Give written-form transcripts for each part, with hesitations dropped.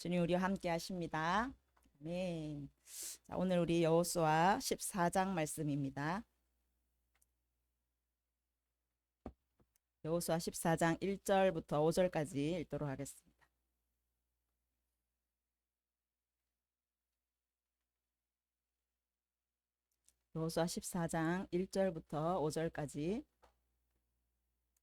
주님 우리와 함께 하십니다. 아멘. 자, 오늘 우리 여호수아 14장 말씀입니다. 여호수아 14장 1절부터 5절까지 읽도록 하겠습니다. 여호수아 14장 1절부터 5절까지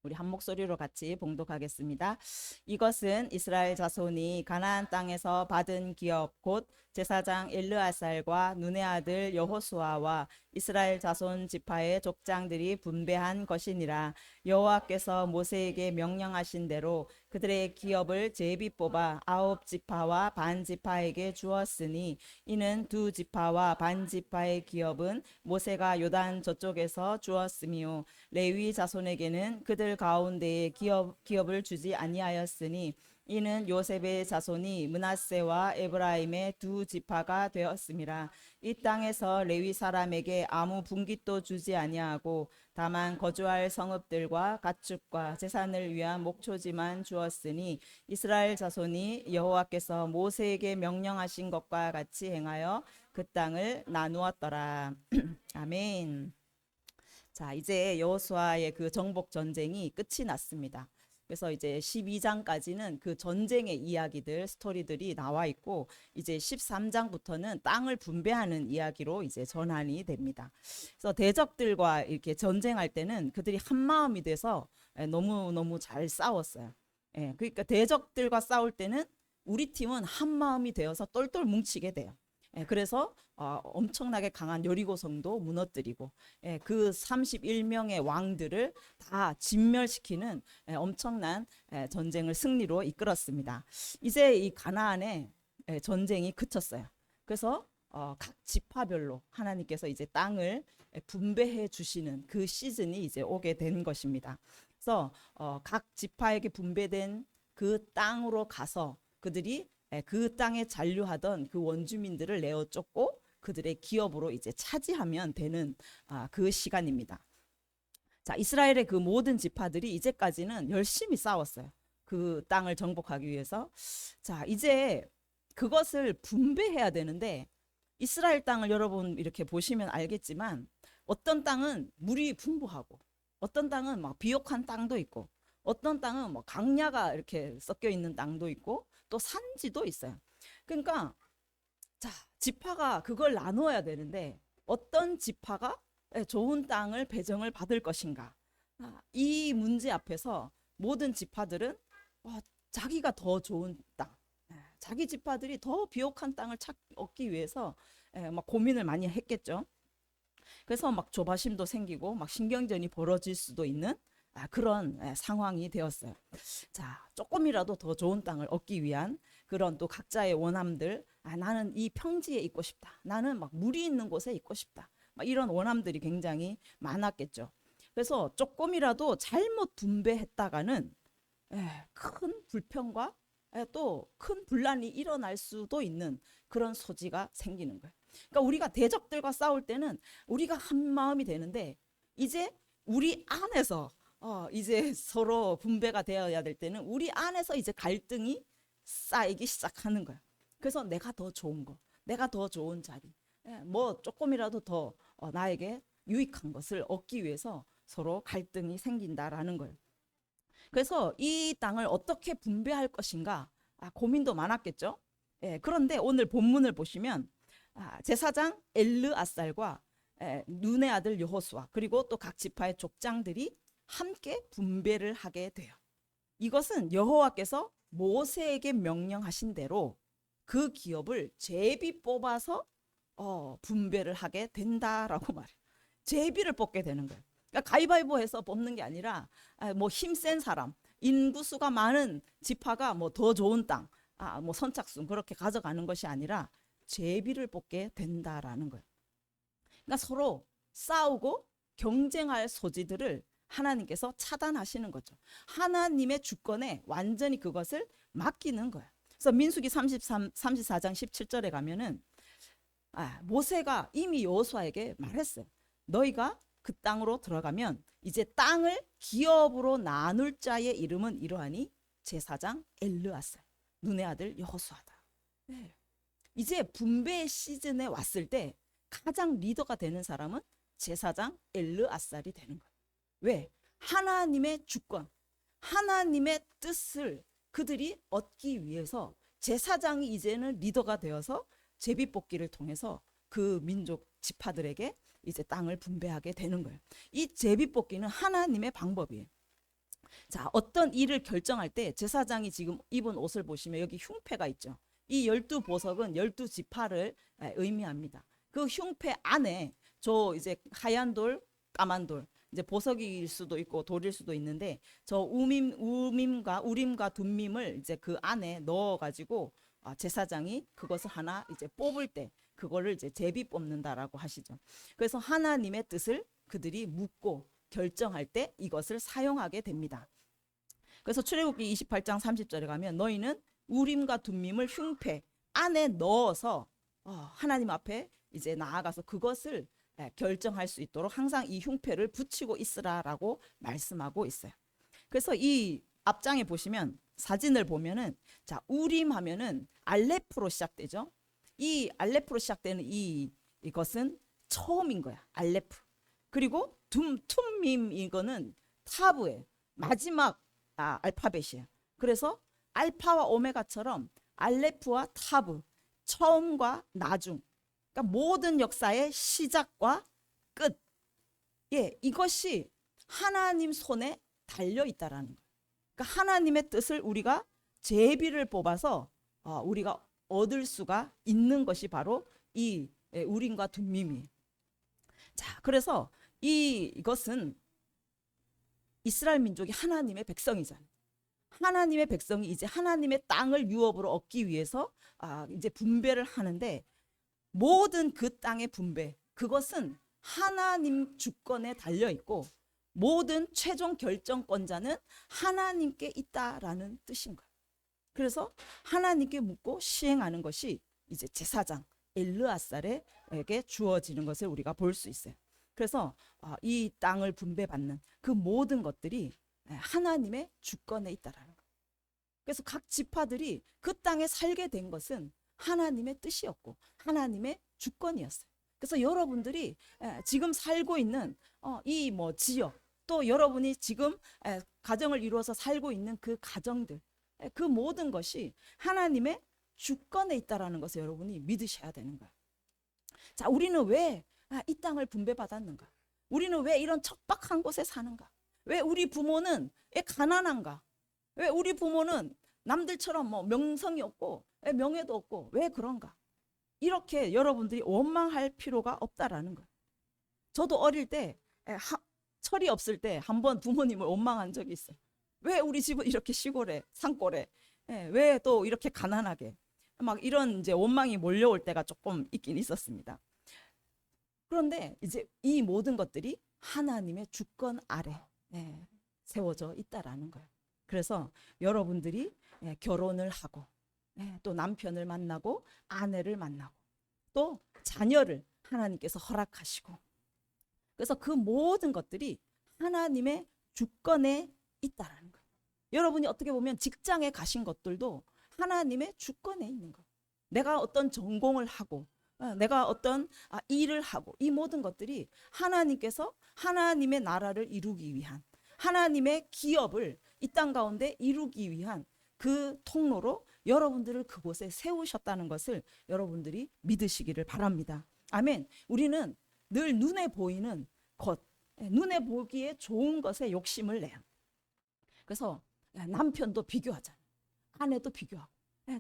우리 한 목소리로 같이 봉독하겠습니다. 이것은 이스라엘 자손이 가나안 땅에서 받은 기업 곧 제사장 엘르아살과 눈의 아들 여호수아와 이스라엘 자손 지파의 족장들이 분배한 것이니라. 여호와께서 모세에게 명령하신 대로 그들의 기업을 제비 뽑아 9지파와 반 지파에게 주었으니 이는 2지파와 반 지파의 기업은 모세가 요단 저쪽에서 주었으며 레위 자손에게는 그들 가운데에 기업을 주지 아니하였으니 이는 요셉의 자손이 므낫세와 에브라임의 2지파가 되었음이라. 이 땅에서 레위 사람에게 아무 분깃도 주지 아니하고 다만 거주할 성읍들과 가축과 재산을 위한 목초지만 주었으니 이스라엘 자손이 여호와께서 모세에게 명령하신 것과 같이 행하여 그 땅을 나누었더라. 아멘. 자, 이제 여호수아의 그 정복 전쟁이 끝이 났습니다. 그래서 이제 12장까지는 그 전쟁의 이야기들, 스토리들이 나와 있고 이제 13장부터는 땅을 분배하는 이야기로 이제 전환이 됩니다. 그래서 대적들과 이렇게 전쟁할 때는 그들이 한 마음이 돼서 너무너무 잘 싸웠어요. 그러니까 대적들과 싸울 때는 우리 팀은 한 마음이 되어서 똘똘 뭉치게 돼요. 그래서 엄청나게 강한 여리고성도 무너뜨리고 그 31명의 왕들을 다 진멸시키는 엄청난 전쟁을 승리로 이끌었습니다. 이제 이 가나안의 전쟁이 그쳤어요. 그래서 각 지파별로 하나님께서 이제 땅을 분배해 주시는 그 시즌이 이제 오게 된 것입니다. 그래서 각 지파에게 분배된 그 땅으로 가서 그들이 그 땅에 잔류하던 그 원주민들을 내어 쫓고 그들의 기업으로 이제 차지하면 되는 그 시간입니다. 자, 이스라엘의 그 모든 지파들이 이제까지는 열심히 싸웠어요. 그 땅을 정복하기 위해서. 자, 이제 그것을 분배해야 되는데 이스라엘 땅을 여러분 이렇게 보시면 알겠지만 어떤 땅은 물이 풍부하고 어떤 땅은 막 비옥한 땅도 있고 어떤 땅은 뭐 강야가 이렇게 섞여 있는 땅도 있고 또 산지도 있어요. 그러니까 자, 지파가 그걸 나누어야 되는데 어떤 지파가 좋은 땅을 배정을 받을 것인가? 이 문제 앞에서 모든 지파들은 자기가 더 좋은 땅, 자기 지파들이 더 비옥한 땅을 얻기 위해서 막 고민을 많이 했겠죠. 그래서 막 조바심도 생기고 막 신경전이 벌어질 수도 있는 그런 상황이 되었어요. 자, 조금이라도 더 좋은 땅을 얻기 위한 그런 또 각자의 원함들, 나는 이 평지에 있고 싶다. 나는 막 물이 있는 곳에 있고 싶다. 막 이런 원함들이 굉장히 많았겠죠. 그래서 조금이라도 잘못 분배했다가는 큰 불평과 또 큰 분란이 일어날 수도 있는 그런 소지가 생기는 거예요. 그러니까 우리가 대적들과 싸울 때는 우리가 한 마음이 되는데 이제 우리 안에서 이제 서로 분배가 되어야 될 때는 우리 안에서 이제 갈등이 쌓이기 시작하는 거야. 그래서 내가 더 좋은 거, 내가 더 좋은 자리, 뭐 조금이라도 더 나에게 유익한 것을 얻기 위해서 서로 갈등이 생긴다라는 거예요. 그래서 이 땅을 어떻게 분배할 것인가 고민도 많았겠죠. 그런데 오늘 본문을 보시면 제사장 엘르아살과 눈의 아들 여호수아 그리고 또 각 지파의 족장들이 함께 분배를 하게 돼요. 이것은 여호와께서 모세에게 명령하신 대로 그 기업을 제비 뽑아서 분배를 하게 된다라고 말해요. 제비를 뽑게 되는 거예요. 그러니까 가위바위보해서 뽑는 게 아니라 뭐 힘센 사람, 인구수가 많은 지파가 뭐 더 좋은 땅, 뭐 선착순 그렇게 가져가는 것이 아니라 제비를 뽑게 된다라는 거예요. 그러니까 서로 싸우고 경쟁할 소지들을 하나님께서 차단하시는 거죠. 하나님의 주권에 완전히 그것을 맡기는 거예요. 그래서 민수기 34장 17절에 가면은 모세가 이미 여호수아에게 말했어요. 너희가 그 땅으로 들어가면 이제 땅을 기업으로 나눌 자의 이름은 이러하니 제사장 엘르아살, 눈의 아들 여호수아다. 네. 이제 분배 시즌에 왔을 때 가장 리더가 되는 사람은 제사장 엘르아살이 되는 거예요. 왜? 하나님의 주권, 하나님의 뜻을 그들이 얻기 위해서 제사장이 이제는 리더가 되어서 제비뽑기를 통해서 그 민족 지파들에게 이제 땅을 분배하게 되는 거예요. 이 제비뽑기는 하나님의 방법이에요. 자, 어떤 일을 결정할 때 제사장이 지금 입은 옷을 보시면 여기 흉패가 있죠. 이 12보석은 12지파를 의미합니다. 그 흉패 안에 저 이제 하얀 돌, 까만 돌, 이제 보석일 수도 있고 돌일 수도 있는데 저 우림과 둠밈을 이제 그 안에 넣어가지고 제사장이 그것을 하나 이제 뽑을 때 그거를 이제 제비 뽑는다라고 하시죠. 그래서 하나님의 뜻을 그들이 묻고 결정할 때 이것을 사용하게 됩니다. 그래서 출애굽기 28장 30절에 가면 너희는 우림과 둠밈을 흉패 안에 넣어서 하나님 앞에 이제 나아가서 그것을 결정할 수 있도록 항상 이 흉패를 붙이고 있으라라고 말씀하고 있어요. 그래서 이 앞장에 보시면 사진을 보면은 자 우림 하면은 알레프로 시작되죠. 이 알레프로 시작되는 이것은 처음인 거야. 알레프. 그리고 툼밈 이거는 타브의 마지막 알파벳이에요. 그래서 알파와 오메가처럼 알레프와 타브 처음과 나중 그러니까 모든 역사의 시작과 끝 이것이 하나님 손에 달려 있다라는 거예요. 그러니까 하나님의 뜻을 우리가 제비를 뽑아서 우리가 얻을 수가 있는 것이 바로 이 우림과 둠밈이에요. 자, 그래서 이것은 이스라엘 민족이 하나님의 백성이잖아요. 하나님의 백성이 이제 하나님의 땅을 유업으로 얻기 위해서 이제 분배를 하는데 모든 그 땅의 분배 그것은 하나님 주권에 달려 있고 모든 최종 결정권자는 하나님께 있다라는 뜻인 거예요. 그래서 하나님께 묻고 시행하는 것이 이제 제사장 엘르아살에게 주어지는 것을 우리가 볼 수 있어요. 그래서 이 땅을 분배받는 그 모든 것들이 하나님의 주권에 있다라는 거예요. 그래서 각 지파들이 그 땅에 살게 된 것은 하나님의 뜻이었고 하나님의 주권이었어요. 그래서 여러분들이 지금 살고 있는 이 뭐 지역 또 여러분이 지금 가정을 이루어서 살고 있는 그 가정들 그 모든 것이 하나님의 주권에 있다라는 것을 여러분이 믿으셔야 되는 거예요. 자, 우리는 왜 이 땅을 분배받았는가? 우리는 왜 이런 척박한 곳에 사는가? 왜 우리 부모는 왜 가난한가? 왜 우리 부모는 남들처럼 뭐 명성이 없고 명예도 없고 왜 그런가? 이렇게 여러분들이 원망할 필요가 없다라는 거예요. 저도 어릴 때 철이 없을 때 한번 부모님을 원망한 적이 있어요. 왜 우리 집은 이렇게 시골에 산골에 왜 또 이렇게 가난하게 막 이런 이제 원망이 몰려올 때가 조금 있긴 있었습니다. 그런데 이제 이 모든 것들이 하나님의 주권 아래 세워져 있다라는 거예요. 그래서 여러분들이 결혼을 하고 또 남편을 만나고 아내를 만나고 또 자녀를 하나님께서 허락하시고 그래서 그 모든 것들이 하나님의 주권에 있다라는 거예요. 여러분이 어떻게 보면 직장에 가신 것들도 하나님의 주권에 있는 거예요. 내가 어떤 전공을 하고 내가 어떤 일을 하고 이 모든 것들이 하나님께서 하나님의 나라를 이루기 위한 하나님의 기업을 이 땅 가운데 이루기 위한 그 통로로 여러분들을 그곳에 세우셨다는 것을 여러분들이 믿으시기를 바랍니다. 아멘. 우리는 늘 눈에 보이는 것, 눈에 보기에 좋은 것에 욕심을 내요. 그래서 남편도 비교하잖아요. 아내도 비교하고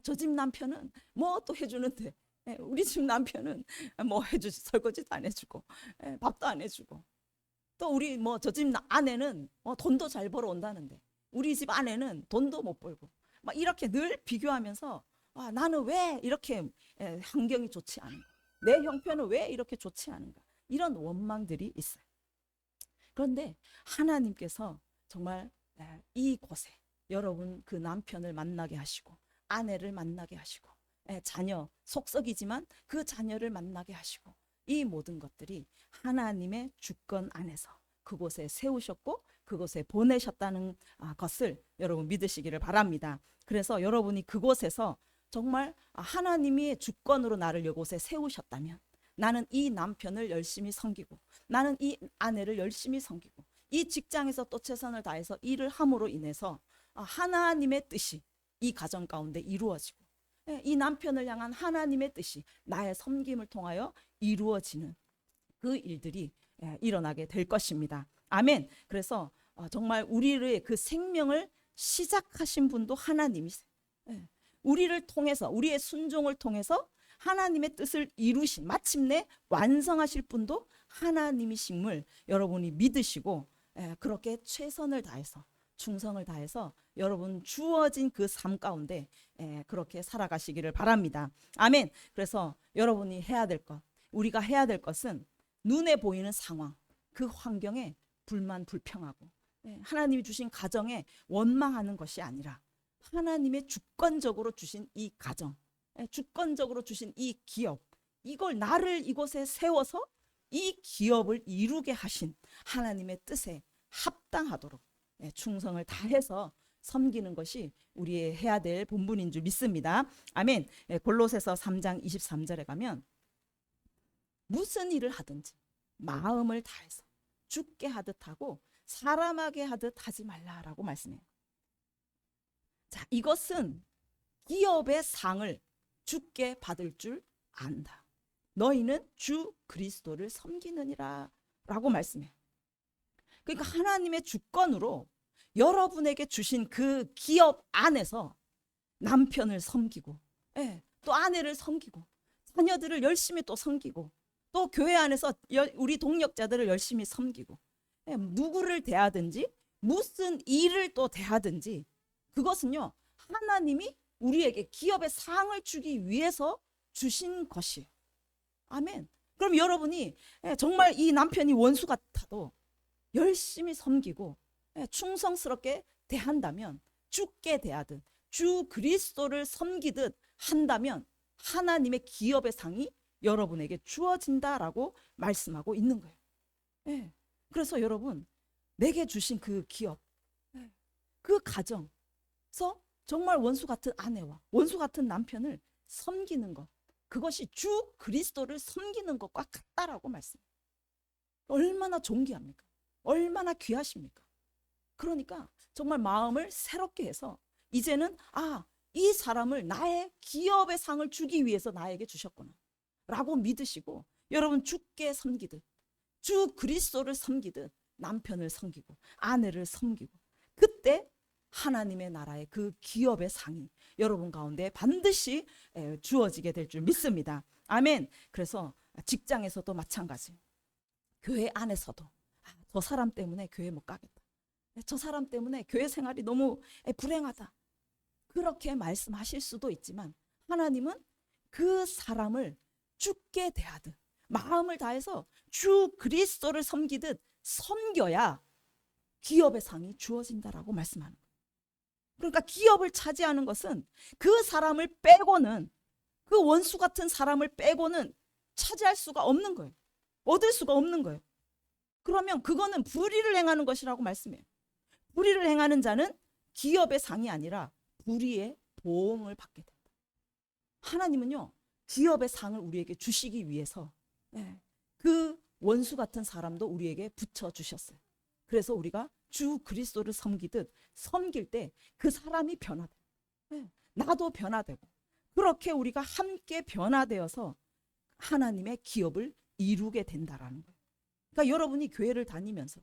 저 집 남편은 뭐 또 해주는데 우리 집 남편은 뭐 해주지 설거지도 안 해주고 밥도 안 해주고 또 우리 뭐 저 집 아내는 돈도 잘 벌어온다는데 우리 집 아내는 돈도 못 벌고 막 이렇게 늘 비교하면서 나는 왜 이렇게 환경이 좋지 않은가 내 형편은 왜 이렇게 좋지 않은가 이런 원망들이 있어요. 그런데 하나님께서 정말 이곳에 여러분 그 남편을 만나게 하시고 아내를 만나게 하시고 자녀 속썩이지만 그 자녀를 만나게 하시고 이 모든 것들이 하나님의 주권 안에서 그곳에 세우셨고 그곳에 보내셨다는 것을 여러분 믿으시기를 바랍니다. 그래서 여러분이 그곳에서 정말 하나님이 주권으로 나를 이곳에 세우셨다면 나는 이 남편을 열심히 섬기고, 나는 이 아내를 열심히 섬기고, 이 직장에서 또 최선을 다해서 일을 함으로 인해서 하나님의 뜻이 이 가정 가운데 이루어지고, 이 남편을 향한 하나님의 뜻이 나의 섬김을 통하여 이루어지는 그 일들이 일어나게 될 것입니다. 아멘. 그래서 정말 우리의 그 생명을 시작하신 분도 하나님이세요. 우리를 통해서, 우리의 순종을 통해서 하나님의 뜻을 이루신, 마침내 완성하실 분도 하나님이심을 여러분이 믿으시고, 그렇게 최선을 다해서, 충성을 다해서 여러분 주어진 그 삶 가운데 그렇게 살아가시기를 바랍니다. 아멘. 그래서 여러분이 해야 될 것, 우리가 해야 될 것은 눈에 보이는 상황, 그 환경에 불만 불평하고 하나님이 주신 가정에 원망하는 것이 아니라 하나님의 주권적으로 주신 이 가정, 주권적으로 주신 이 기업, 이걸 나를 이곳에 세워서 이 기업을 이루게 하신 하나님의 뜻에 합당하도록 충성을 다해서 섬기는 것이 우리의 해야 될 본분인 줄 믿습니다. 아멘. 골로새서 3장 23절에 가면 무슨 일을 하든지 마음을 다해서 주께 하듯 하고 사람에게 하듯 하지 말라라고 말씀해요. 자, 이것은 기업의 상을 주께 받을 줄 안다. 너희는 주 그리스도를 섬기느니라 라고 말씀해요. 그러니까 하나님의 주권으로 여러분에게 주신 그 기업 안에서 남편을 섬기고, 또 아내를 섬기고, 자녀들을 열심히 또 섬기고, 또 교회 안에서 우리 동역자들을 열심히 섬기고, 누구를 대하든지 무슨 일을 또 대하든지 그것은요 하나님이 우리에게 기업의 상을 주기 위해서 주신 것이에요. 아멘. 그럼 여러분이 정말 이 남편이 원수 같아도 열심히 섬기고 충성스럽게 대한다면, 주께 대하듯 주 그리스도를 섬기듯 한다면 하나님의 기업의 상이 여러분에게 주어진다라고 말씀하고 있는 거예요. 그래서 여러분, 내게 주신 그 기업, 그 가정에서 정말 원수 같은 아내와 원수 같은 남편을 섬기는 것, 그것이 주 그리스도를 섬기는 것과 같다라고 말씀해요. 얼마나 존귀합니까? 얼마나 귀하십니까? 그러니까 정말 마음을 새롭게 해서 이제는 이 사람을 나의 기업의 상을 주기 위해서 나에게 주셨구나 라고 믿으시고, 여러분 주께 섬기듯 주 그리스도를 섬기듯 남편을 섬기고 아내를 섬기고, 그때 하나님의 나라의 그 기업의 상이 여러분 가운데 반드시 주어지게 될 줄 믿습니다. 아멘. 그래서 직장에서도 마찬가지, 교회 안에서도 저 사람 때문에 교회 못 가겠다, 저 사람 때문에 교회 생활이 너무 불행하다, 그렇게 말씀하실 수도 있지만 하나님은 그 사람을 주께 대하듯 마음을 다해서 주 그리스도를 섬기듯 섬겨야 기업의 상이 주어진다라고 말씀하는 거예요. 그러니까 기업을 차지하는 것은 그 사람을 빼고는, 그 원수 같은 사람을 빼고는 차지할 수가 없는 거예요. 얻을 수가 없는 거예요. 그러면 그거는 불의를 행하는 것이라고 말씀해요. 불의를 행하는 자는 기업의 상이 아니라 불의의 보응을 받게 된다. 하나님은요 기업의 상을 우리에게 주시기 위해서 그 원수 같은 사람도 우리에게 붙여주셨어요. 그래서 우리가 주 그리스도를 섬기듯 섬길 때 그 사람이 변화돼요. 나도 변화되고, 그렇게 우리가 함께 변화되어서 하나님의 기업을 이루게 된다라는 거예요. 그러니까 여러분이 교회를 다니면서,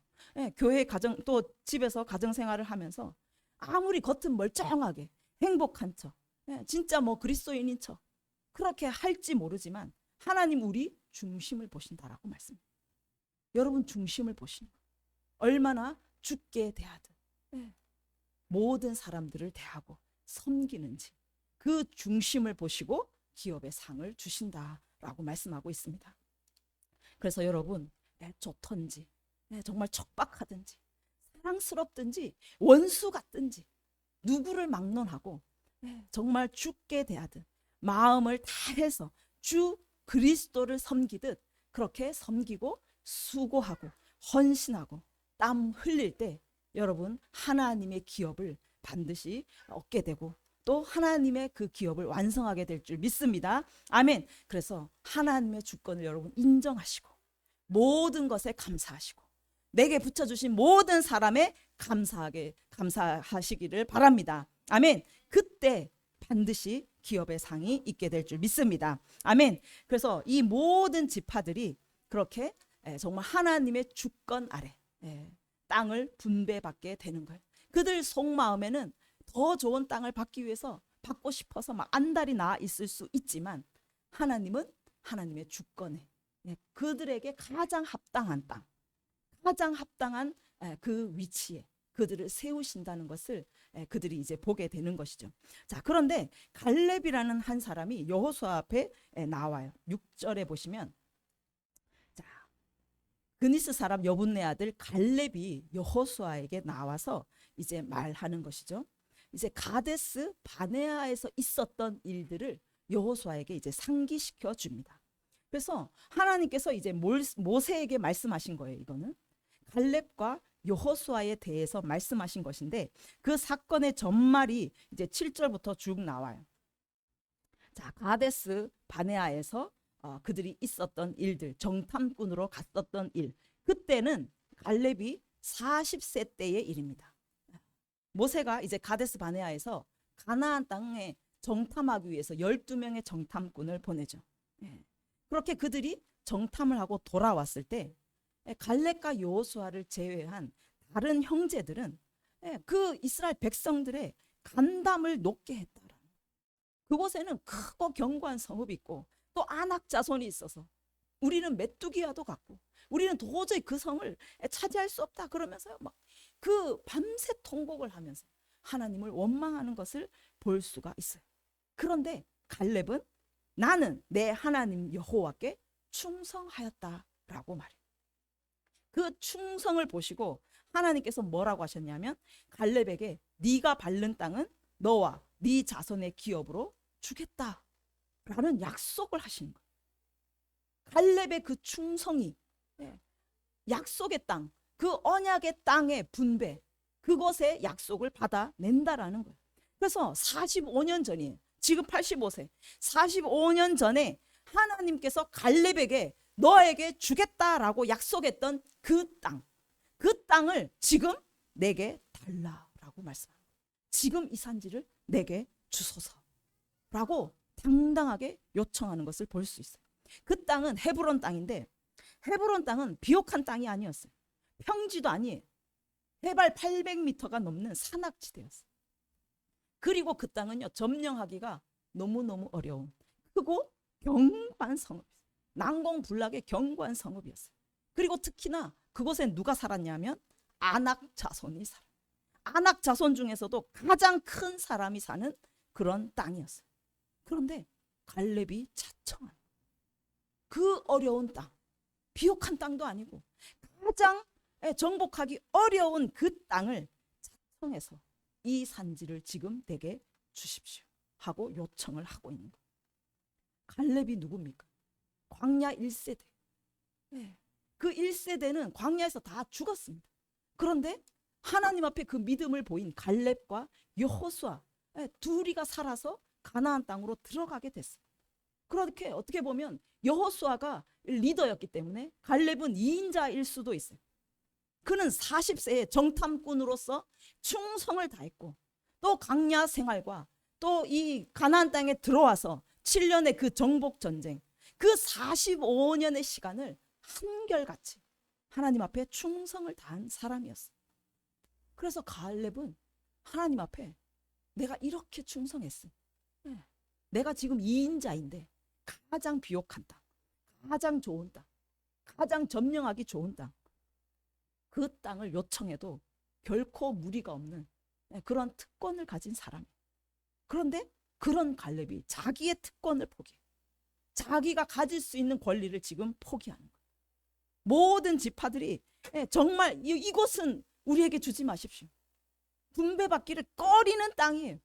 교회 가정, 또 집에서 가정생활을 하면서 아무리 겉은 멀쩡하게 행복한 척, 진짜 뭐 그리스도인인 척 그렇게 할지 모르지만 하나님 우리 중심을 보신다라고 말씀합니다. 여러분 중심을 보시는 거예요. 얼마나 주께 대하듯 모든 사람들을 대하고 섬기는지 그 중심을 보시고 기업의 상을 주신다라고 말씀하고 있습니다. 그래서 여러분 좋던지 정말 척박하든지 사랑스럽든지 원수 같든지 누구를 막론하고 정말 주께 대하듯 마음을 다해서 주 그리스도를 섬기듯 그렇게 섬기고 수고하고 헌신하고 땀 흘릴 때 여러분 하나님의 기업을 반드시 얻게 되고 또 하나님의 그 기업을 완성하게 될 줄 믿습니다. 아멘. 그래서 하나님의 주권을 여러분 인정하시고 모든 것에 감사하시고 내게 붙여주신 모든 사람에 감사하시기를 바랍니다. 아멘. 그때 반드시 기업의 상이 있게 될 줄 믿습니다. 아멘. 그래서 이 모든 지파들이 그렇게 정말 하나님의 주권 아래 땅을 분배받게 되는 거예요. 그들 속마음에는 더 좋은 땅을 받기 위해서 받고 싶어서 막 안달이 나 있을 수 있지만 하나님은 하나님의 주권에 그들에게 가장 합당한 땅, 가장 합당한 그 위치에 그들을 세우신다는 것을 그들이 이제 보게 되는 것이죠. 자, 그런데 갈렙이라는 한 사람이 여호수아 앞에 나와요. 6절에 보시면 자, 그니스 사람 여분네 아들 갈렙이 여호수아에게 나와서 이제 말하는 것이죠. 이제 가데스 바네아에서 있었던 일들을 여호수아에게 이제 상기시켜 줍니다. 그래서 하나님께서 이제 모세에게 말씀하신 거예요. 이거는 갈렙과 여호수아에 대해서 말씀하신 것인데 그 사건의 전말이 이제 7절부터 쭉 나와요. 자, 가데스 바네아에서 그들이 있었던 일들, 정탐꾼으로 갔었던 일. 그때는 갈렙이 40세 때의 일입니다. 모세가 이제 가데스 바네아에서 가나안 땅에 정탐하기 위해서 12명의 정탐꾼을 보내죠. 그렇게 그들이 정탐을 하고 돌아왔을 때 갈렙과 여호수아를 제외한 다른 형제들은 그 이스라엘 백성들의 간담을 높게 했다라는. 그곳에는 크고 견고한 성읍이 있고 또 아낙 자손이 있어서 우리는 메뚜기와도 같고 우리는 도저히 그 성을 차지할 수 없다 그러면서요 막 그 밤새 통곡을 하면서 하나님을 원망하는 것을 볼 수가 있어요. 그런데 갈렙은 나는 내 하나님 여호와께 충성하였다라고 말해요. 그 충성을 보시고 하나님께서 뭐라고 하셨냐면 갈렙에게 네가 밟는 땅은 너와 네 자손의 기업으로 주겠다라는 약속을 하신 거예요. 갈렙의 그 충성이 약속의 땅, 그 언약의 땅의 분배, 그것의 약속을 받아낸다라는 거예요. 그래서 45년 전이에요. 지금 85세. 45년 전에 하나님께서 갈렙에게 너에게 주겠다라고 약속했던 그 땅, 그 땅을 지금 내게 달라라고 말씀합니다. 지금 이 산지를 내게 주소서라고 당당하게 요청하는 것을 볼 수 있어요. 그 땅은 헤브론 땅인데 헤브론 땅은 비옥한 땅이 아니었어요. 평지도 아니에요. 해발 800m가 넘는 산악지대였어요. 그리고 그 땅은요 점령하기가 너무너무 어려운 크고 견고한 성읍이었어요. 난공불락의 견고한 성읍이었어요. 그리고 특히나 그곳에 누가 살았냐면 아낙 자손이 살아요. 아낙 자손 중에서도 가장 큰 사람이 사는 그런 땅이었어요. 그런데 갈렙이 자청한 그 어려운 땅, 비옥한 땅도 아니고 가장 정복하기 어려운 그 땅을 자청해서 이 산지를 지금 내게 주십시오 하고 요청을 하고 있는 거예요. 갈렙이 누굽니까? 광야 1세대. 그 1세대는 광야에서 다 죽었습니다. 그런데 하나님 앞에 그 믿음을 보인 갈렙과 여호수아 둘이가 살아서 가나안 땅으로 들어가게 됐어요. 그렇게 어떻게 보면 여호수아가 리더였기 때문에 갈렙은 2인자일 수도 있어요. 그는 40세에 정탐꾼으로서 충성을 다했고 또 광야 생활과 또 이 가나안 땅에 들어와서 7년의 그 정복 전쟁, 그 45년의 시간을 한결같이 하나님 앞에 충성을 다한 사람이었어요. 그래서 갈렙은 하나님 앞에 내가 이렇게 충성했어. 내가 지금 2인자인데 가장 비옥한 땅, 가장 좋은 땅, 가장 점령하기 좋은 땅, 그 땅을 요청해도 결코 무리가 없는 그런 특권을 가진 사람이에요. 그런데 그런 갈렙이 자기의 특권을 포기해. 자기가 가질 수 있는 권리를 지금 포기하는 거예요. 모든 지파들이 정말 이곳은 우리에게 주지 마십시오. 분배받기를 꺼리는 땅이에요.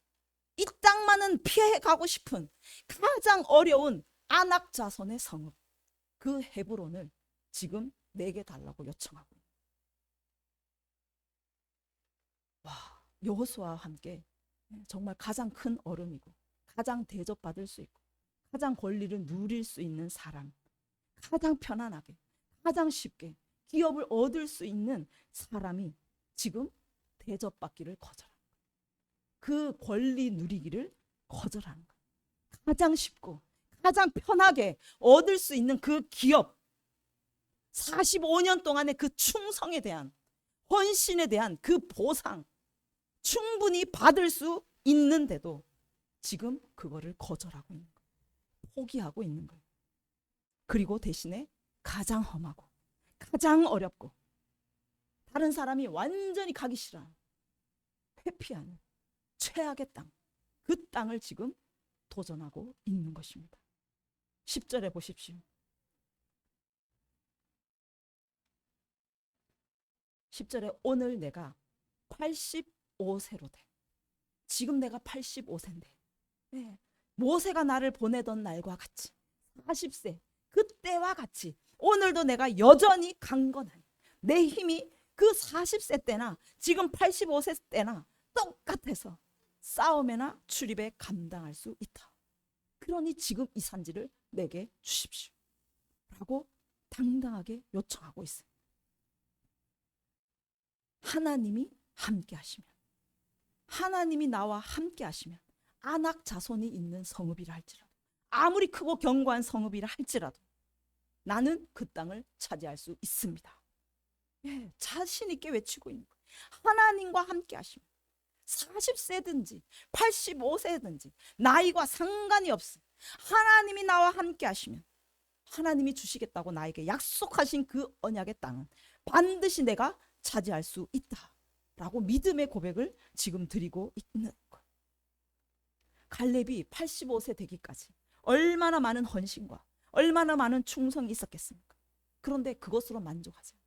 이 땅만은 피해 가고 싶은 가장 어려운 아낙 자손의 성읍, 그 헤브론을 지금 내게 달라고 요청하고 있는. 와, 여호수아와 함께 정말 가장 큰 어른이고 가장 대접받을 수 있고 가장 권리를 누릴 수 있는 사람, 가장 편안하게 가장 쉽게 기업을 얻을 수 있는 사람이 지금 대접받기를 거절하는 거예요. 그 권리 누리기를 거절하는 거예요. 가장 쉽고 가장 편하게 얻을 수 있는 그 기업, 45년 동안의 그 충성에 대한 헌신에 대한 그 보상 충분히 받을 수 있는데도 지금 그거를 거절하고 있는 거예요. 포기하고 있는 거예요. 그리고 대신에 가장 험하고 가장 어렵고 다른 사람이 완전히 가기 싫어하는 회피하는 최악의 땅, 그 땅을 지금 도전하고 있는 것입니다. 10절에 보십시오. 10절에 오늘 내가 85세로 돼. 지금 내가 85세인데 네. 모세가 나를 보내던 날과 같이 40세 그때와 같이 오늘도 내가 여전히 강건하니 내 힘이 그 40세 때나 지금 85세 때나 똑같아서 싸움에나 출입에 감당할 수 있다. 그러니 지금 이 산지를 내게 주십시오 라고 당당하게 요청하고 있어요. 하나님이 함께 하시면, 하나님이 나와 함께 하시면 안악 자손이 있는 성읍이라 할지라도 아무리 크고 견고한 성읍이라 할지라도 나는 그 땅을 차지할 수 있습니다. 예, 자신 있게 외치고 있는 거예요. 하나님과 함께 하시면 40세든지 85세든지 나이와 상관이 없어요. 하나님이 나와 함께 하시면 하나님이 주시겠다고 나에게 약속하신 그 언약의 땅은 반드시 내가 차지할 수 있다라고 믿음의 고백을 지금 드리고 있는 거예요. 갈렙이 85세 되기까지 얼마나 많은 헌신과 얼마나 많은 충성이 있었겠습니까? 그런데 그것으로 만족하지 않아요.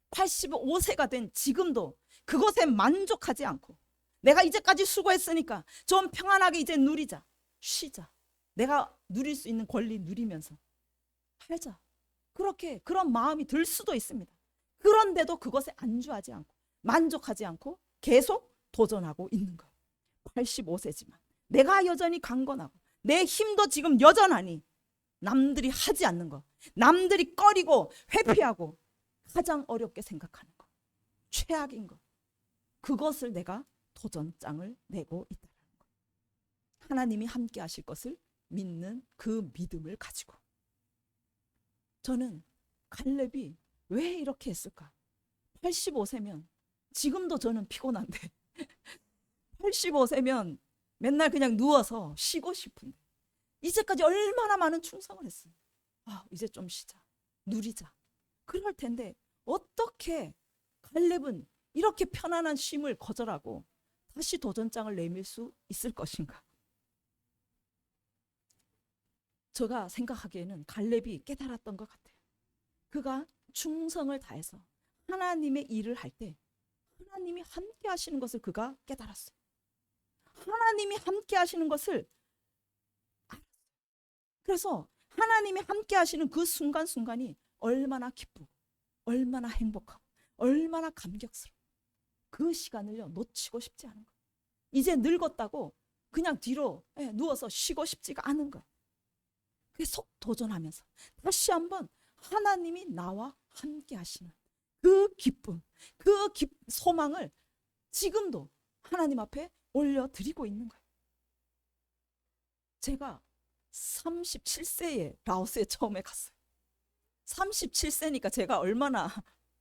85세가 된 지금도 그것에 만족하지 않고 내가 이제까지 수고했으니까 좀 평안하게 이제 누리자, 쉬자. 내가 누릴 수 있는 권리 누리면서 살자. 그렇게 그런 마음이 들 수도 있습니다. 그런데도 그것에 안주하지 않고 만족하지 않고 계속 도전하고 있는 거예요. 85세지만 내가 여전히 강건하고 내 힘도 지금 여전하니 남들이 하지 않는 거, 남들이 꺼리고 회피하고 가장 어렵게 생각하는 거, 최악인 거, 그것을 내가 도전장을 내고 있다는 거. 하나님이 함께 하실 것을 믿는 그 믿음을 가지고 저는 갈렙이 왜 이렇게 했을까? 85세면 지금도 저는 피곤한데 85세면 맨날 그냥 누워서 쉬고 싶은데 이제까지 얼마나 많은 충성을 했어요. 이제 좀 쉬자, 누리자. 그럴 텐데 어떻게 갈렙은 이렇게 편안한 쉼을 거절하고 다시 도전장을 내밀 수 있을 것인가? 제가 생각하기에는 갈렙이 깨달았던 것 같아요. 그가 충성을 다해서 하나님의 일을 할 때 하나님이 함께 하시는 것을 그가 깨달았어요. 하나님이 함께 하시는 것을 알았어요. 그래서 하나님이 함께 하시는 그 순간순간이 얼마나 기쁘고 얼마나 행복하고 얼마나 감격스러워. 그 시간을요 놓치고 싶지 않은 거예요. 이제 늙었다고 그냥 뒤로 누워서 쉬고 싶지가 않은 거예요. 계속 도전하면서 다시 한번 하나님이 나와 함께 하시는 그 기쁨, 그 소망을 지금도 하나님 앞에 올려드리고 있는 거예요. 제가 37세에 라오스에 처음에 갔어요. 37세니까 제가 얼마나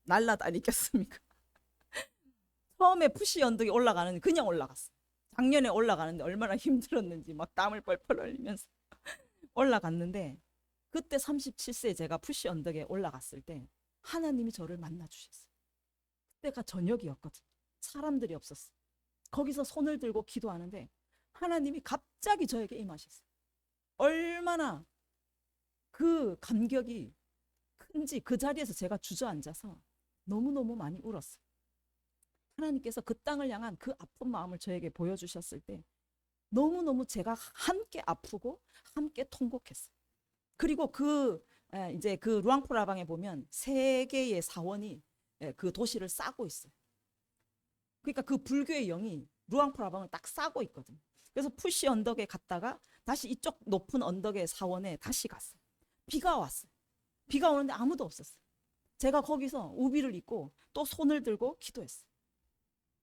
날라다니겠습니까? 처음에 푸시 언덕에 올라가는 그냥 올라갔어요. 작년에 올라가는데 얼마나 힘들었는지 막 땀을 뻘뻘 흘리면서 올라갔는데 그때 37세에 제가 푸시 언덕에 올라갔을 때 하나님이 저를 만나 주셨어요. 그때가 저녁이었거든요. 사람들이 없었어요. 거기서 손을 들고 기도하는데 하나님이 갑자기 저에게 임하셨어요. 얼마나 그 감격이 큰지 그 자리에서 제가 주저앉아서 너무너무 많이 울었어요. 하나님께서 그 땅을 향한 그 아픈 마음을 저에게 보여주셨을 때 너무너무 제가 함께 아프고 함께 통곡했어요. 그리고 이제 그 루앙프라방에 보면 3개의 사원이 그 도시를 싸고 있어요. 그러니까 그 불교의 영이 루앙프라방을 딱 싸고 있거든요. 그래서 푸시 언덕에 갔다가 다시 이쪽 높은 언덕의 사원에 다시 갔어요. 비가 왔어요. 비가 오는데 아무도 없었어요. 제가 거기서 우비를 입고 또 손을 들고 기도했어요.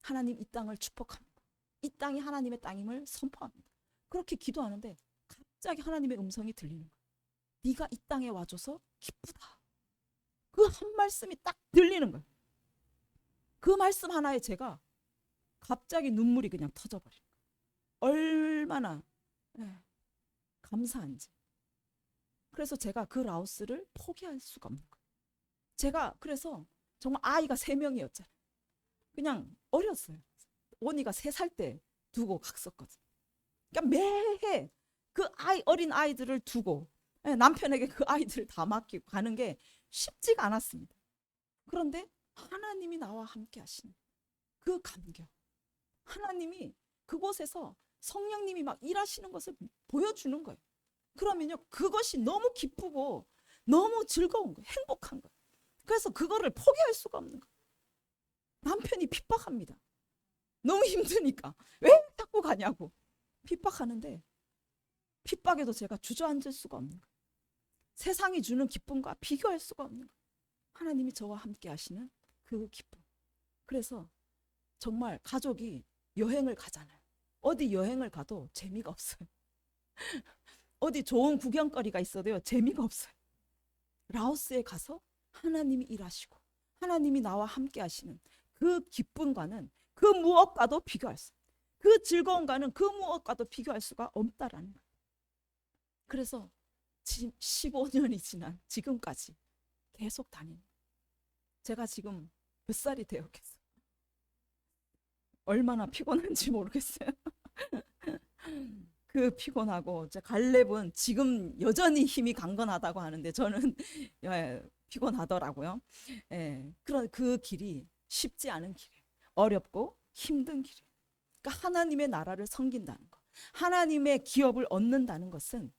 하나님, 이 땅을 축복합니다. 이 땅이 하나님의 땅임을 선포합니다. 그렇게 기도하는데 갑자기 하나님의 음성이 들리는 거예요. 네가 이 땅에 와줘서 기쁘다. 그 한 말씀이 딱 들리는 거예요. 그 말씀 하나에 제가 갑자기 눈물이 그냥 터져버린 거예요. 얼마나 감사한지. 그래서 제가 그 라오스를 포기할 수가 없는 거예요. 제가 그래서 정말 아이가 3명이었잖아요. 그냥 어렸어요. 원이가 3살 때 두고 갔었거든요. 그러니까 매해 그 어린 아이들을 두고 남편에게 그 아이들을 다 맡기고 가는 게 쉽지가 않았습니다. 그런데 하나님이 나와 함께 하시는 그 감격, 하나님이 그곳에서 성령님이 막 일하시는 것을 보여주는 거예요. 그러면요, 그것이 너무 기쁘고 너무 즐거운 거예요. 행복한 거예요. 그래서 그거를 포기할 수가 없는 거예요. 남편이 핍박합니다. 너무 힘드니까 왜 자꾸 가냐고 핍박하는데, 핍박에도 제가 주저앉을 수가 없는 거예요. 세상이 주는 기쁨과 비교할 수가 없는 거예요. 하나님이 저와 함께 하시는 그 기쁨. 그래서 정말 가족이 여행을 가잖아요. 어디 여행을 가도 재미가 없어요. 어디 좋은 구경거리가 있어도요, 재미가 없어요. 라오스에 가서 하나님이 일하시고 하나님이 나와 함께 하시는 그 기쁨과는 그 무엇과도 비교할 수, 그 즐거움과는 그 무엇과도 비교할 수가 없다라는 거예요. 그래서 지금 15년이 지난 지금까지 계속 다니는 거예요. 제가 지금 몇 살이 되었겠어요. 얼마나 피곤한지 모르겠어요. 그 피곤하고, 갈렙은 지금 여전히 힘이 강건하다고 하는데 저는 피곤하더라고요. 그런 그 길이 쉽지 않은 길이에요. 어렵고 힘든 길이에요. 그러니까 하나님의 나라를 섬긴다는 것, 하나님의 기업을 얻는다는 것은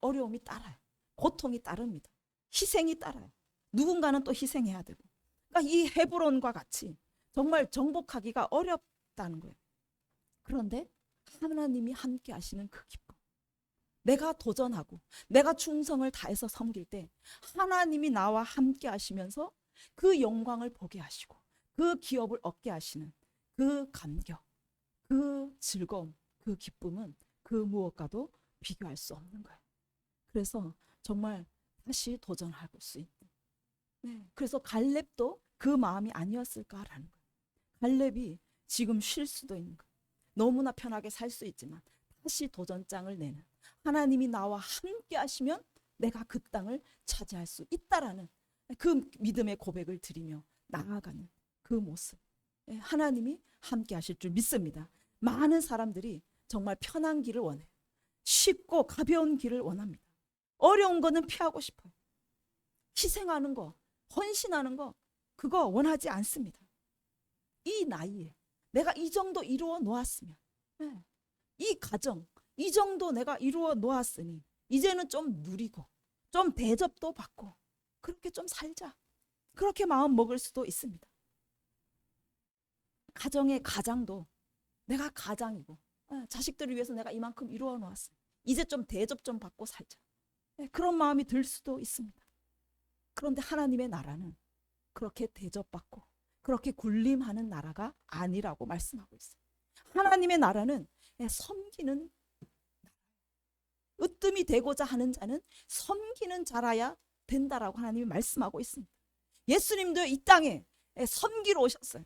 어려움이 따라요. 고통이 따릅니다. 희생이 따라요. 누군가는 또 희생해야 되고. 그러니까 이 헤브론과 같이 정말 정복하기가 어렵다는 거예요. 그런데 하나님이 함께 하시는 그 기쁨, 내가 도전하고 내가 충성을 다해서 섬길 때 하나님이 나와 함께 하시면서 그 영광을 보게 하시고 그 기업을 얻게 하시는 그 감격, 그 즐거움, 그 기쁨은 그 무엇과도 비교할 수 없는 거예요. 그래서 정말 다시 도전할 수 있는, 그래서 갈렙도 그 마음이 아니었을까라는 거예요. 갈렙이 지금 쉴 수도 있는 거예요. 너무나 편하게 살 수 있지만 다시 도전장을 내는, 하나님이 나와 함께 하시면 내가 그 땅을 차지할 수 있다라는 그 믿음의 고백을 드리며 나아가는 그 모습, 하나님이 함께 하실 줄 믿습니다. 많은 사람들이 정말 편한 길을 원해요. 쉽고 가벼운 길을 원합니다. 어려운 거는 피하고 싶어요. 희생하는 거, 헌신하는 거, 그거 원하지 않습니다. 이 나이에 내가 이 정도 이루어 놓았으면, 이 가정 이 정도 내가 이루어 놓았으니 이제는 좀 누리고 좀 대접도 받고 그렇게 좀 살자, 그렇게 마음 먹을 수도 있습니다. 가정의 가장도 내가 가장이고 자식들을 위해서 내가 이만큼 이루어 놓았어, 이제 좀 대접 좀 받고 살자, 그런 마음이 들 수도 있습니다. 그런데 하나님의 나라는 그렇게 대접받고 그렇게 군림하는 나라가 아니라고 말씀하고 있어요. 하나님의 나라는 섬기는, 으뜸이 되고자 하는 자는 섬기는 자라야 된다라고 하나님이 말씀하고 있습니다. 예수님도 이 땅에 섬기러 오셨어요.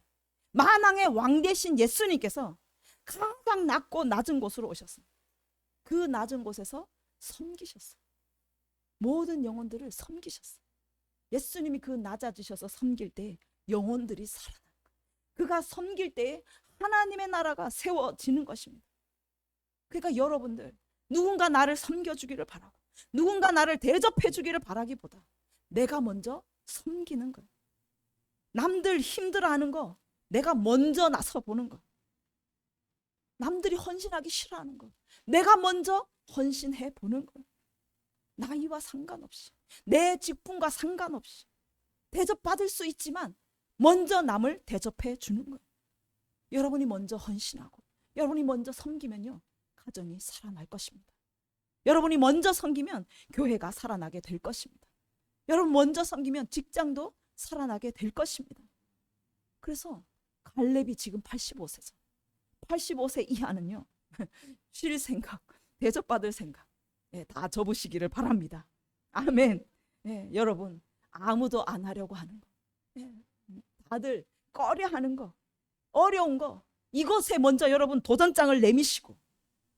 만왕의 왕 되신 예수님께서 가장 낮고 낮은 곳으로 오셨어요. 그 낮은 곳에서 섬기셨어요. 모든 영혼들을 섬기셨어요. 예수님이 그 낮아지셔서 섬길 때 영혼들이 살아나는 거예요. 그가 섬길 때 하나님의 나라가 세워지는 것입니다. 그러니까 여러분들, 누군가 나를 섬겨주기를 바라고 누군가 나를 대접해주기를 바라기보다 내가 먼저 섬기는 거예요. 남들 힘들어하는 거 내가 먼저 나서 보는 거, 남들이 헌신하기 싫어하는 거 내가 먼저 헌신해 보는 거예요. 나이와 상관없이, 내 직분과 상관없이 대접받을 수 있지만 먼저 남을 대접해 주는 거예요. 여러분이 먼저 헌신하고 여러분이 먼저 섬기면요, 가정이 살아날 것입니다. 여러분이 먼저 섬기면 교회가 살아나게 될 것입니다. 여러분 먼저 섬기면 직장도 살아나게 될 것입니다. 그래서 갈렙이 지금 85세죠. 85세 이하는요, 쉴 생각, 대접받을 생각, 다 접으시기를 바랍니다. 아멘. 여러분 아무도 안 하려고 하는 거, 다들 꺼려 하는 거, 어려운 거, 이것에 먼저 여러분 도전장을 내미시고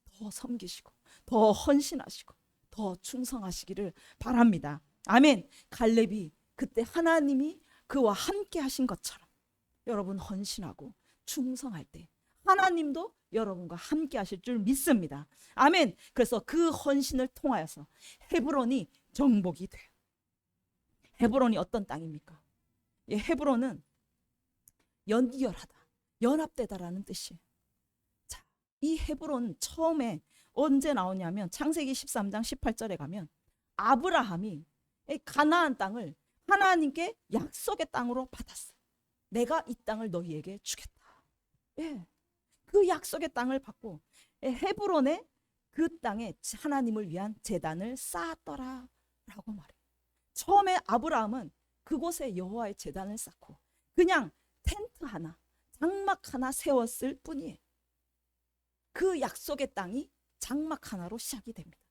더 섬기시고 더 헌신하시고 더 충성하시기를 바랍니다. 아멘. 갈렙이 그때 하나님이 그와 함께 하신 것처럼 여러분 헌신하고 충성할 때 하나님도 여러분과 함께 하실 줄 믿습니다. 아멘. 그래서 그 헌신을 통하여서 헤브론이 정복이 돼요. 헤브론이 어떤 땅입니까? 헤브론은 연결하다, 연합되다라는 뜻이에요. 자, 이 헤브론 처음에 언제 나오냐면 창세기 13장 18절에 가면 아브라함이 가나안 땅을 하나님께 약속의 땅으로 받았어요. 내가 이 땅을 너희에게 주겠다. 그 약속의 땅을 받고 헤브론에 그 땅에 하나님을 위한 제단을 쌓았더라 라고 말해요. 처음에 아브라함은 그곳에 여호와의 제단을 쌓고 그냥 텐트 하나, 장막 하나 세웠을 뿐이에요. 그 약속의 땅이 장막 하나로 시작이 됩니다.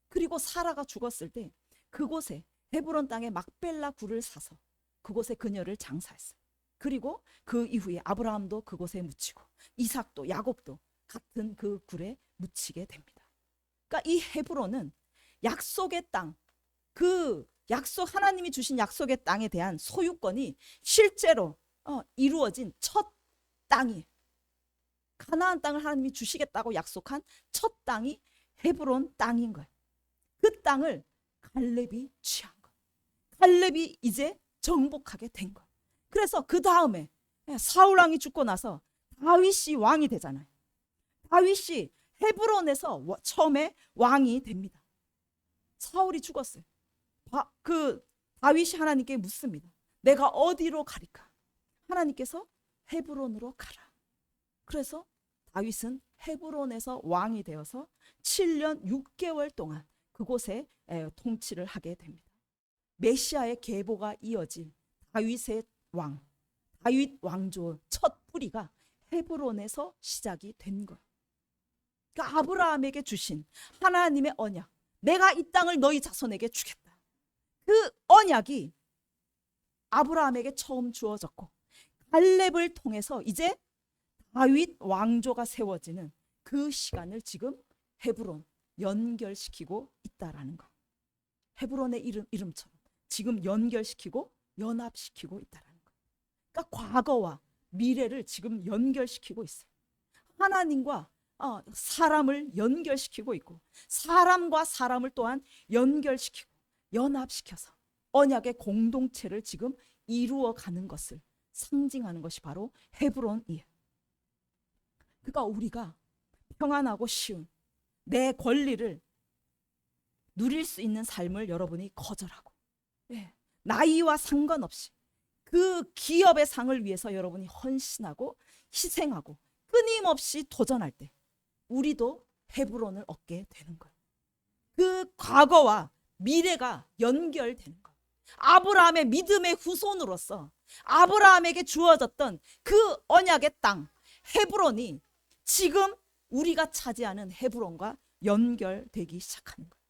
그리고 사라가 죽었을 때 그곳에 헤브론 땅에 막벨라 굴을 사서 그곳에 그녀를 장사했어요. 그리고 그 이후에 아브라함도 그곳에 묻히고 이삭도 야곱도 같은 그 굴에 묻히게 됩니다. 그러니까 이 헤브론은 약속의 땅, 그 약속, 하나님이 주신 약속의 땅에 대한 소유권이 실제로 이루어진 첫 땅이에요. 가나안 땅을 하나님이 주시겠다고 약속한 첫 땅이 헤브론 땅인 거예요. 그 땅을 갈렙이 취한 거예요. 갈렙이 이제 정복하게 된 거예요. 그래서 그 다음에 사울 왕이 죽고 나서 다윗이 왕이 되잖아요. 다윗이 헤브론에서 처음에 왕이 됩니다. 사울이 죽었어요. 그 다윗이 하나님께 묻습니다. 내가 어디로 가리까? 하나님께서 헤브론으로 가라. 그래서 다윗은 헤브론에서 왕이 되어서 7년 6개월 동안 그곳에 통치를 하게 됩니다. 메시아의 계보가 이어질 다윗의 왕, 다윗 왕조 첫 뿌리가 헤브론에서 시작이 된 거예요. 그러니까 아브라함에게 주신 하나님의 언약, 내가 이 땅을 너희 자손에게 주겠다. 그 언약이 아브라함에게 처음 주어졌고 갈렙을 통해서 이제 다윗 왕조가 세워지는 그 시간을 지금 헤브론 연결시키고 있다라는 거. 헤브론의 이름처럼 지금 연결시키고 연합시키고 있다라는 거. 그러니까 과거와 미래를 지금 연결시키고 있어요. 하나님과 사람을 연결시키고 있고 사람과 사람을 또한 연결시키고 연합시켜서 언약의 공동체를 지금 이루어가는 것을 상징하는 것이 바로 헤브론이에요. 그러니까 우리가 평안하고 쉬운 내 권리를 누릴 수 있는 삶을 여러분이 거절하고 나이와 상관없이 그 기업의 상을 위해서 여러분이 헌신하고 희생하고 끊임없이 도전할 때 우리도 헤브론을 얻게 되는 거예요. 그 과거와 미래가 연결되는 거예요. 아브라함의 믿음의 후손으로서 아브라함에게 주어졌던 그 언약의 땅 헤브론이 지금 우리가 차지하는 헤브론과 연결되기 시작하는 거예요.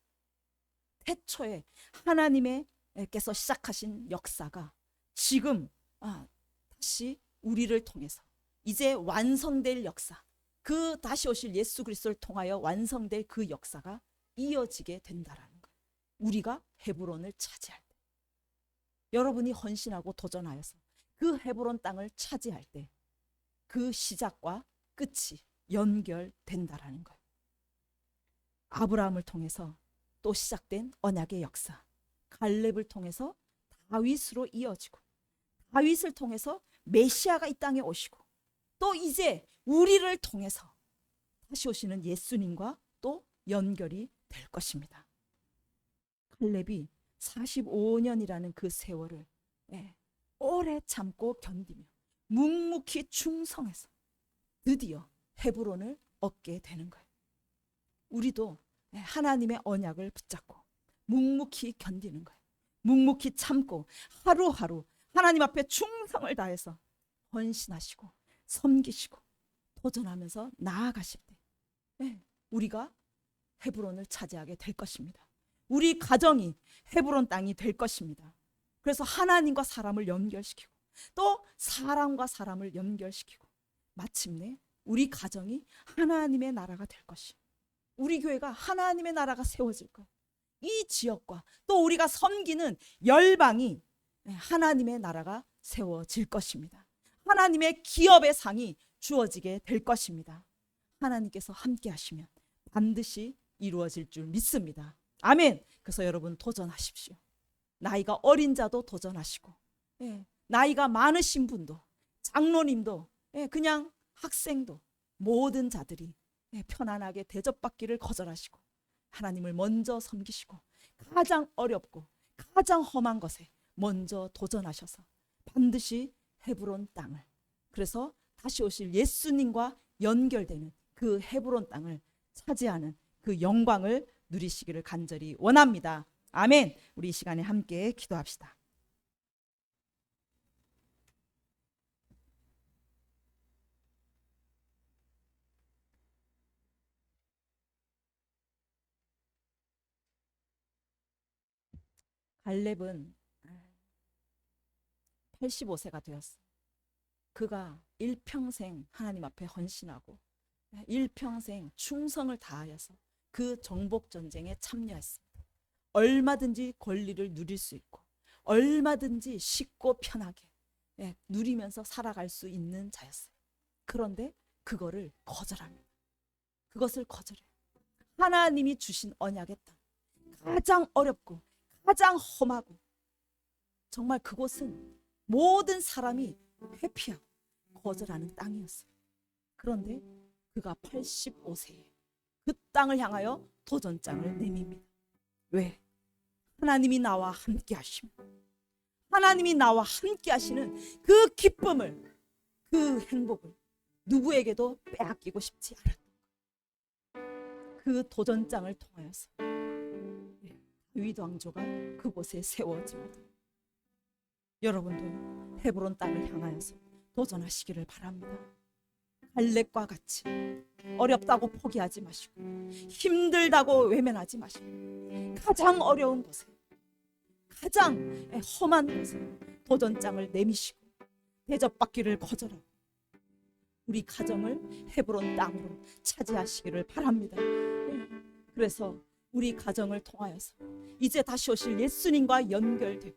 태초에 하나님께서 시작하신 역사가 지금 다시 우리를 통해서 이제 완성될 역사, 그 다시 오실 예수 그리스도를 통하여 완성될 그 역사가 이어지게 된다라는 거예요. 우리가 헤브론을 차지할 때, 여러분이 헌신하고 도전하여서 그 헤브론 땅을 차지할 때 그 시작과 끝이 연결된다라는 거예요. 아브라함을 통해서 또 시작된 언약의 역사, 갈렙을 통해서 다윗으로 이어지고 다윗을 통해서 메시아가 이 땅에 오시고 또 이제 우리를 통해서 다시 오시는 예수님과 또 연결이 될 것입니다. 갈렙이 45년이라는 그 세월을 오래 참고 견디며 묵묵히 충성해서 드디어 헤브론을 얻게 되는 거예요. 우리도 하나님의 언약을 붙잡고 묵묵히 견디는 거예요. 묵묵히 참고 하루하루 하나님 앞에 충성을 다해서 헌신하시고 섬기시고 도전하면서 나아가실 때 우리가 헤브론을 차지하게 될 것입니다. 우리 가정이 헤브론 땅이 될 것입니다. 그래서 하나님과 사람을 연결시키고 또 사람과 사람을 연결시키고 마침내 우리 가정이 하나님의 나라가 될 것이요, 우리 교회가 하나님의 나라가 세워질 거예요. 이 지역과 또 우리가 섬기는 열방이 하나님의 나라가 세워질 것입니다. 하나님의 기업의 상이 주어지게 될 것입니다. 하나님께서 함께 하시면 반드시 이루어질 줄 믿습니다. 아멘. 그래서 여러분 도전하십시오. 나이가 어린 자도 도전하시고, 나이가 많으신 분도, 장로님도, 그냥 학생도, 모든 자들이 편안하게 대접받기를 거절하시고 하나님을 먼저 섬기시고 가장 어렵고 가장 험한 것에 먼저 도전하셔서 반드시 헤브론 땅을, 그래서 다시 오실 예수님과 연결되는 그 헤브론 땅을 차지하는 그 영광을 누리시기를 간절히 원합니다. 아멘. 우리 이 시간에 함께 기도합시다. 갈렙은 85세가 되었어. 그가 일평생 하나님 앞에 헌신하고 일평생 충성을 다하여서 그 정복 전쟁에 참여했습니다. 얼마든지 권리를 누릴 수 있고 얼마든지 쉽고 편하게 누리면서 살아갈 수 있는 자였어요. 그런데 그거를 거절합니다. 그것을 거절해요. 하나님이 주신 언약의 땅, 가장 어렵고 가장 험하고 정말 그곳은 모든 사람이 회피하고 거절하는 땅이었어요. 그런데 그가 85세에 그 땅을 향하여 도전장을 내밉니다. 왜? 하나님이 나와 함께 하시면, 하나님이 나와 함께 하시는 그 기쁨을, 그 행복을 누구에게도 빼앗기고 싶지 않았던 그 도전장을 통하여서 다윗 왕조가 그곳에 세워집니다. 여러분도 헤브론 땅을 향하여서 도전하시기를 바랍니다. 갈렙과 같이 어렵다고 포기하지 마시고 힘들다고 외면하지 마시고 가장 어려운 곳에, 가장 험한 곳에 도전장을 내미시고 대접받기를 거절하고 우리 가정을 헤브론 땅으로 차지하시기를 바랍니다. 그래서 우리 가정을 통하여서 이제 다시 오실 예수님과 연결되고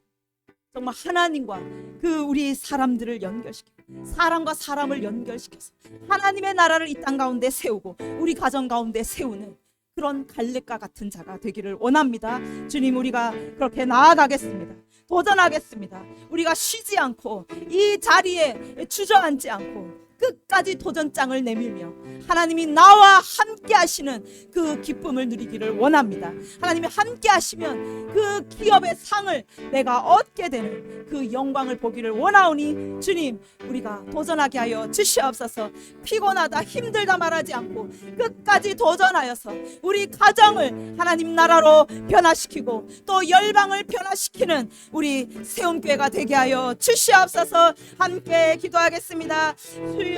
정말 하나님과 그 우리 사람들을 연결시키고 사람과 사람을 연결시켜서 하나님의 나라를 이 땅 가운데 세우고 우리 가정 가운데 세우는 그런 갈렙과 같은 자가 되기를 원합니다. 주님, 우리가 그렇게 나아가겠습니다. 도전하겠습니다. 우리가 쉬지 않고 이 자리에 주저앉지 않고 끝까지 도전장을 내밀며 하나님이 나와 함께 하시는 그 기쁨을 누리기를 원합니다. 하나님이 함께 하시면 그 기업의 상을 내가 얻게 되는 그 영광을 보기를 원하오니 주님, 우리가 도전하게 하여 주시옵소서. 피곤하다 힘들다 말하지 않고 끝까지 도전하여서 우리 가정을 하나님 나라로 변화시키고 또 열방을 변화시키는 우리 세움교회가 되게 하여 주시옵소서. 함께 기도하겠습니다. 주여,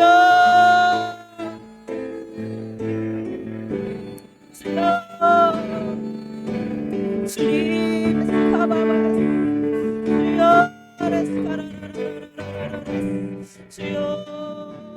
주님, 주여, 주여.